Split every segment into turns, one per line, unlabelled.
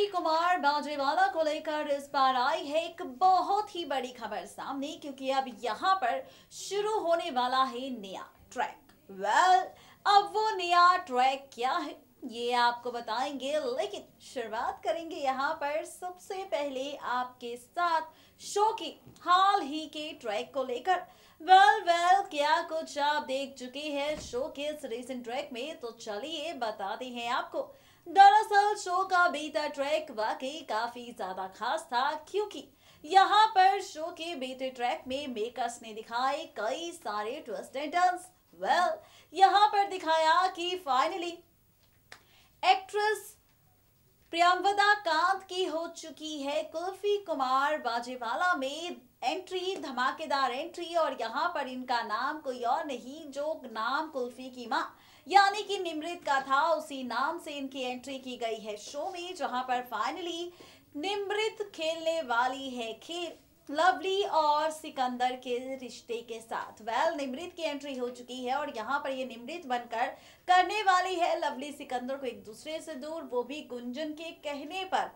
कुमार बाजेवाला को लेकर इस बार आई है एक बहुत ही बड़ी खबर सामने, क्योंकि अब यहाँ पर शुरू होने वाला है नया ट्रैक। अब वो नया ट्रैक क्या है ये आपको बताएंगे, लेकिन शुरुआत करेंगे यहाँ पर सबसे पहले आपके साथ शो के हाल ही के ट्रैक को लेकर। क्या कुछ आप देख चुके हैं शो के इस रीसेंट ट्रैक में, तो चलिए बताते हैं आपको। दरअसल शो का बीता ट्रैक वाकई काफी ज्यादा खास था, क्योंकि यहाँ पर शो के बीते ट्रैक में मेकर्स ने दिखाए कई सारे ट्विस्ट एंड टर्न्स। यहाँ पर दिखाया कि फाइनली एक्ट्रेस प्रियंवदा कांत की हो चुकी है कुल्फी कुमार बाजेवाला में एंट्री, धमाकेदार एंट्री। और यहाँ पर इनका नाम कोई और नहीं, जो नाम कुल्फी की माँ यानी कि निमृत का था, उसी नाम से इनकी एंट्री की गई है शो में, जहां पर फाइनली निमृत खेलने वाली है खेल लवली और सिकंदर के रिश्ते के साथ। निमृत की एंट्री हो चुकी है और यहाँ पर ये निमृत बनकर करने वाली है लवली सिकंदर को एक दूसरे से दूर, वो भी गुंजन के कहने पर।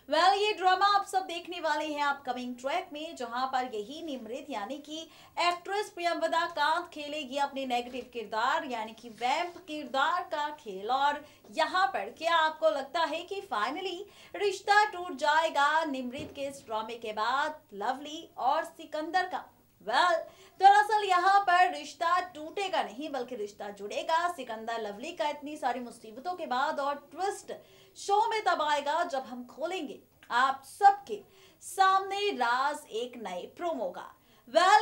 ये ड्रामा आप सब देखने वाले हैं अपकमिंग ट्रैक में, जहां पर यही निमृत यानी कि एक्ट्रेस प्रियंवदा कांत खेलेगी अपने नेगेटिव किरदार यानी कि वैम्प किरदार का खेल। और यहाँ पर क्या आपको लगता है कि फाइनली रिश्ता टूट जाएगा निमृत के इस ड्रामे के बाद लवली और सिकंदर का? दरअसल यहाँ पर रिश्ता टूटेगा नहीं बल्कि रिश्ता जुड़ेगा सिकंदर लवली का इतनी सारी मुसीबतों के बाद। और ट्विस्ट शो में तब आएगा जब हम खोलेंगे आप सबके सामने राज एक नए प्रोमो का।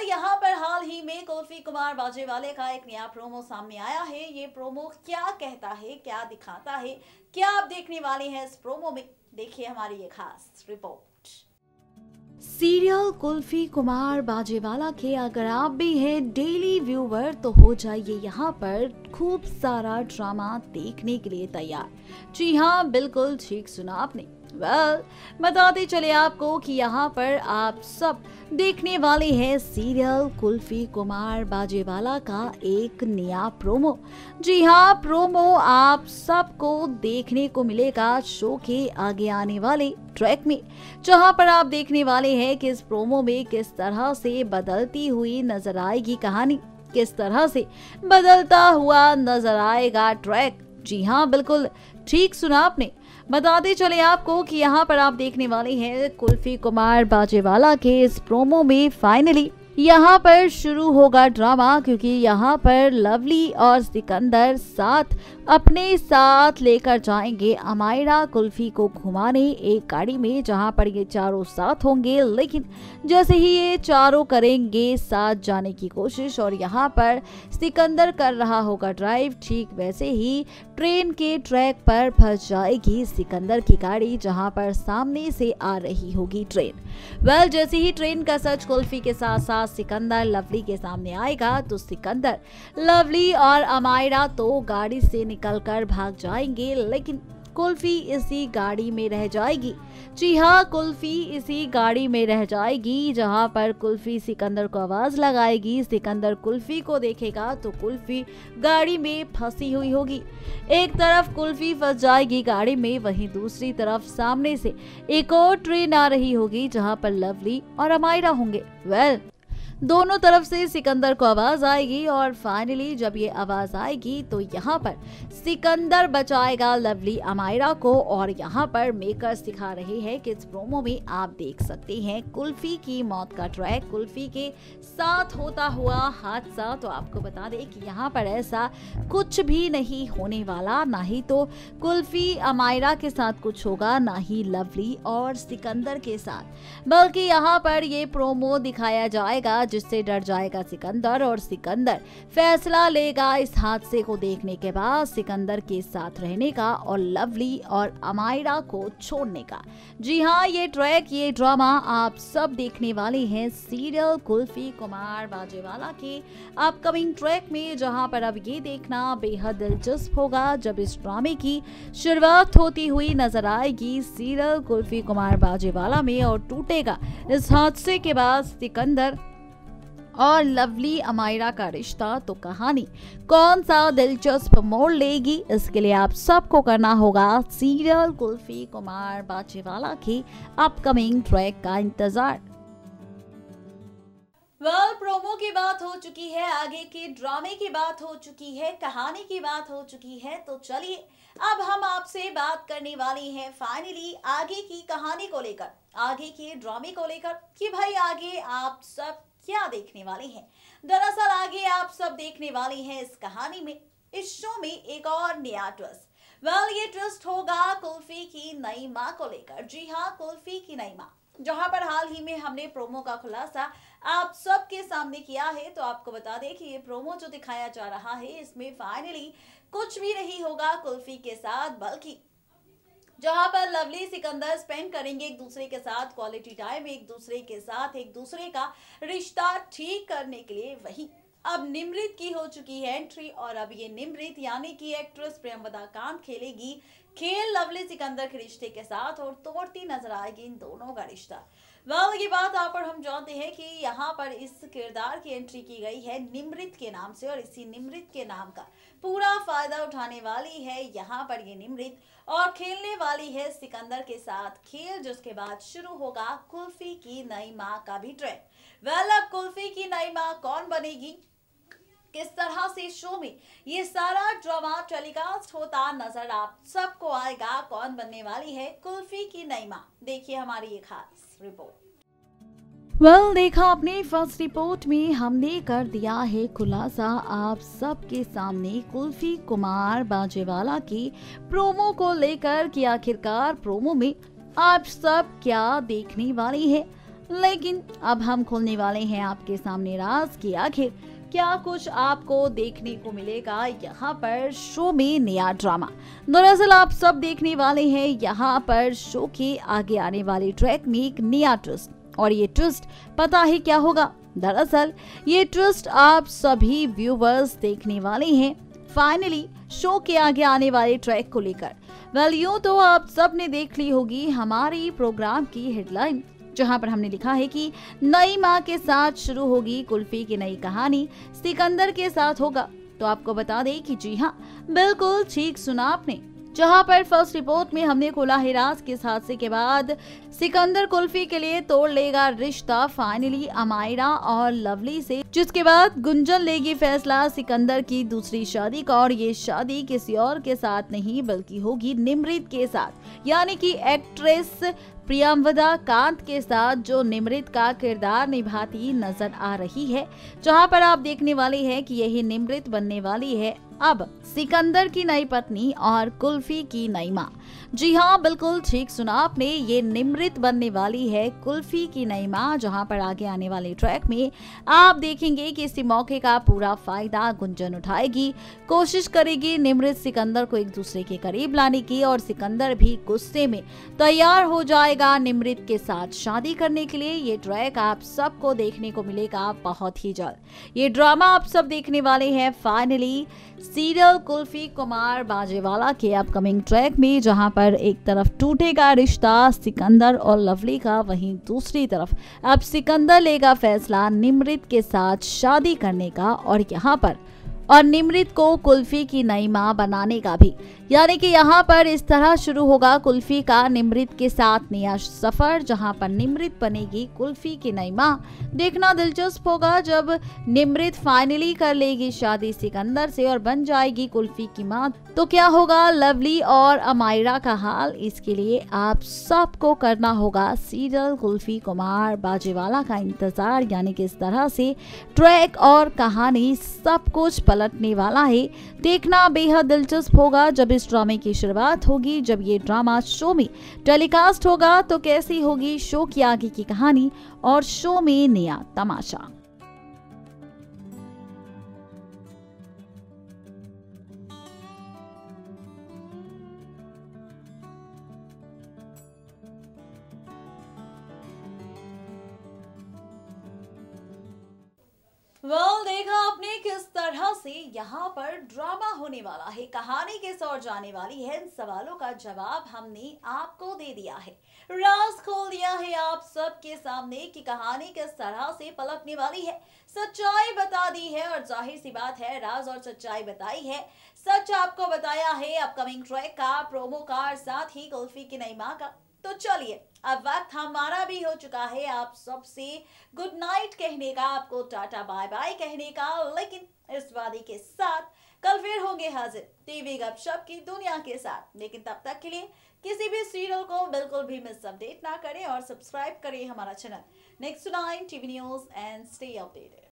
यहाँ पर हाल ही में कुल्फी कुमार बाजेवाले का एक नया प्रोमो सामने आया है। ये प्रोमो क्या कहता है, क्या दिखाता है, क्या आप देखने वाले हैं इस प्रोमो में, देखिए हमारी ये खास रिपोर्ट।
सीरियल कुल्फी कुमार बाजेवाला के अगर आप भी हैं डेली व्यूवर तो हो जाइए यहाँ पर खूब सारा ड्रामा देखने के लिए तैयार। जी हाँ, बिल्कुल ठीक सुना आपने। बताते चले आपको कि यहाँ पर आप सब देखने वाले हैं सीरियल कुल्फी कुमार बाजेवाला का एक नया प्रोमो। जी हाँ, प्रोमो आप सबको देखने को मिलेगा शो के आगे आने वाले ट्रैक में, जहां पर आप देखने वाले हैं कि इस प्रोमो में किस तरह से बदलती हुई नजर आएगी कहानी, किस तरह से बदलता हुआ नजर आएगा ट्रैक। जी हाँ, बिल्कुल ठीक सुना आपने। बताते चले आपको कि यहाँ पर आप देखने वाले हैं कुल्फी कुमार बाजेवाला के इस प्रोमो में फाइनली यहाँ पर शुरू होगा ड्रामा, क्योंकि यहाँ पर लवली और सिकंदर अपने साथ लेकर जाएंगे अमायरा कुल्फी को घुमाने एक गाड़ी में, जहाँ पर ये चारों साथ होंगे। लेकिन जैसे ही ये चारों करेंगे साथ जाने की कोशिश और यहाँ पर सिकंदर कर रहा होगा ड्राइव, ठीक वैसे ही ट्रेन के ट्रैक पर फंस जाएगी सिकंदर की गाड़ी, जहाँ पर सामने से आ रही होगी ट्रेन। जैसे ही ट्रेन का सच कुल्फी के साथ साथ सिकंदर लवली के सामने आएगा तो सिकंदर लवली और अमायरा तो गाड़ी से निकलकर भाग जाएंगे, लेकिन कुल्फी इसी गाड़ी में रह जाएगी। जी हाँ, कुल्फी इसी गाड़ी में रह जाएगी, जहां पर कुल्फी सिकंदर को आवाज लगाएगी। सिकंदर कुल्फी को देखेगा तो कुल्फी गाड़ी में फंसी हुई होगी। एक तरफ कुल्फी फंस जाएगी गाड़ी में, वहीं दूसरी तरफ सामने से एक और ट्रेन आ रही होगी, जहां पर लवली और अमायरा होंगे। दोनों तरफ से सिकंदर को आवाज आएगी और फाइनली जब ये आवाज आएगी तो यहाँ पर सिकंदर बचाएगा लवली अमायरा को। और यहाँ पर मेकर्स दिखा रहे हैं कि इस प्रोमो में आप देख सकते हैं कुल्फी की मौत का ट्रैक, कुल्फी के साथ होता हुआ हादसा। तो आपको बता दें कि यहाँ पर ऐसा कुछ भी नहीं होने वाला, ना ही तो कुल्फी अमायरा के साथ कुछ होगा, ना ही लवली और सिकंदर के साथ, बल्कि यहाँ पर ये प्रोमो दिखाया जाएगा जिससे डर जाएगा सिकंदर और सिकंदर फैसला लेगा इस हादसे को देखने के बाद सिकंदर के साथ रहने का और लवली और अमायरा को छोड़ने का। जी हाँ, ये ट्रैक, ये ड्रामा आप सब देखने वाले हैं सीरियल कुल्फी कुमार बाजेवाला के अपकमिंग ट्रैक में, जहां पर अब ये देखना बेहद दिलचस्प होगा जब इस ड्रामे की शुरुआत होती हुई नजर आएगी सीरियल कुल्फी कुमार बाजेवाला में और टूटेगा इस हादसे के बाद सिकंदर और लवली अमायरा का रिश्ता, तो कहानी कौन सा दिलचस्प मोड़ लेगी, इसके लिए आप सबको करना होगा सीरियल कुल्फी कुमार बाजेवाला की अपकमिंग ट्रैक का इंतजार।
प्रोमो की बात हो चुकी है, आगे के ड्रामे की बात हो चुकी है, कहानी की बात हो चुकी है, तो चलिए अब हम आपसे बात करने वाली हैं फाइनली आगे की कहानी को लेकर, आगे के ड्रामे को लेकर कि भाई आगे आप सब क्या देखने वाले हैं। दरअसल आगे आप सब देखने वाले हैं इस कहानी में, इस शो में एक और नया ट्विस्ट। ये ट्विस्ट होगा कुल्फी की नई माँ को लेकर। जी हाँ, कुल्फी की नई माँ, जहां पर हाल ही में हमने प्रोमो का खुलासा आप सबके सामने किया है। तो आपको बता दें कि ये प्रोमो जो दिखाया जा रहा है इसमें फाइनली कुछ भी नहीं होगा कुल्फी के साथ, बल्कि जहां पर लवली सिकंदर स्पेंड करेंगे एक दूसरे के साथ क्वालिटी टाइम, एक दूसरे के साथ एक दूसरे का रिश्ता ठीक करने के लिए, वही अब निमृत की हो चुकी है एंट्री। और अब ये निमृत यानी कि एक्ट्रेस प्रियंवदा कांत खेलेगी खेल लवली सिकंदर के रिश्ते के साथ और तोड़ती नजर आएगी इन दोनों का रिश्ता। ये बात आप और हम जानते हैं कि यहाँ पर इस किरदार की एंट्री की गई है निमृत के नाम से, और इसी निमृत के नाम का पूरा फायदा उठाने वाली है यहाँ पर ये निमृत, और खेलने वाली है सिकंदर के साथ खेल, जिसके बाद शुरू होगा कुल्फी की नई माँ का भी ट्रेंड। अब कुल्फी की नई माँ कौन बनेगी, किस तरह से शो में ये सारा ड्रामा टेलीकास्ट होता नजर आप सबको आएगा, कौन बनने वाली है कुल्फी की नई माँ, देखिए हमारी ये खास रिपोर्ट।
देखा आपने फर्स्ट रिपोर्ट में हमने कर दिया है खुलासा आप सबके सामने कुल्फी कुमार बाजेवाला की प्रोमो को लेकर कि आखिरकार प्रोमो में आप सब क्या देखने वाले हैं। लेकिन अब हम खोलने वाले हैं आपके सामने राज कि आखिर क्या कुछ आपको देखने को मिलेगा यहाँ पर शो में नया ड्रामा। दरअसल आप सब देखने वाले हैं यहाँ पर शो के आगे आने वाले ट्रैक में एक नया ट्विस्ट, और ये ट्विस्ट पता है क्या होगा। दरअसल ये ट्विस्ट आप सभी व्यूवर्स देखने वाले हैं फाइनली शो के आगे आने वाले ट्रैक को लेकर। यूं तो आप सब ने देख ली होगी हमारी प्रोग्राम की हेडलाइन, जहां पर हमने लिखा है कि नई माँ के साथ शुरू होगी कुल्फी की नई कहानी, सिकंदर के साथ होगा। तो आपको बता दें कि जी हाँ, बिल्कुल ठीक सुना आपने, जहां पर फर्स्ट रिपोर्ट में हमने खोला है राज के हादसे के बाद सिकंदर कुल्फी के लिए तोड़ लेगा रिश्ता फाइनली अमायरा और लवली से, जिसके बाद गुंजन लेगी फैसला सिकंदर की दूसरी शादी का, और ये शादी किसी और के साथ नहीं बल्कि होगी निमृत के साथ, यानी कि एक्ट्रेस प्रियंवदा कांत के साथ, जो निमृत का किरदार निभाती नजर आ रही है। जहां पर आप देखने वाले हैं कि यही निमृत बनने वाली है अब सिकंदर की नई पत्नी और कुल्फी की नई माँ। जी हाँ, बिल्कुल ठीक सुना आपने, ये निमृत बनने वाली है कुल्फी की नई माँ। जहाँ पर आगे आने वाले ट्रैक में आप देखेंगे कि इसी मौके का पूरा फायदा गुंजन उठाएगी, कोशिश करेगी निमृत सिकंदर को एक दूसरे के करीब लाने की, और सिकंदर भी गुस्से में तैयार हो जाएगा निमृत के साथ शादी करने के लिए। ये ट्रैक आप सबको देखने को मिलेगा बहुत ही जल्द। ये ड्रामा आप सब देखने वाले हैं फाइनली सीरियल कुल्फी कुमार बाजेवाला के अपकमिंग ट्रैक में, जहां पर एक तरफ टूटेगा रिश्ता सिकंदर और लवली का, वहीं दूसरी तरफ अब सिकंदर लेगा फैसला निमृत के साथ शादी करने का, और यहाँ पर और निमृत को कुल्फी की नई माँ बनाने का भी। यानी कि यहाँ पर इस तरह शुरू होगा कुल्फी का निमृत के साथ नया सफर, जहाँ पर निमृत बनेगी कुल्फी की नई माँ। देखना दिलचस्प होगा जब निमृत फाइनली कर लेगी शादी सिकंदर से और बन जाएगी कुल्फी की माँ, तो क्या होगा लवली और अमायरा का हाल। इसके लिए आप सबको करना होगा सीरियल कुल्फी कुमार बाजेवाला का इंतजार, यानी कि इस तरह से ट्रैक और कहानी सब कुछ पलटने वाला है। देखना बेहद दिलचस्प होगा जब इस ड्रामे की शुरुआत होगी, जब ये ड्रामा शो में टेलीकास्ट होगा तो कैसी होगी शो की आगे की कहानी और शो में नया तमाशा।
देखा आपने किस तरह से यहाँ पर ड्रामा होने वाला है, कहानी किस ओर जाने वाली है, इन सवालों का जवाब हमने आपको दे दिया है। राज खोल दिया है आप सबके सामने कि कहानी किस तरह से पलटने वाली है, सच्चाई बता दी है और जाहिर सी बात है राज और सच्चाई बताई है। सच आपको बताया है अपकमिंग ट्रैक का, प्रोमो का और साथ ही कुल्फी की नई मां का। तो चलिए अब वक्त हमारा भी हो चुका है आप सबसे गुड नाइट कहने का, आपको टाटा बाय बाय कहने का, लेकिन इस वादे के साथ कल फिर होंगे हाजिर टीवी गपशप की दुनिया के साथ। लेकिन तब तक के लिए किसी भी सीरियल को बिल्कुल भी मिस अपडेट ना करें और सब्सक्राइब करें हमारा channel next 9 TV news and stay updated.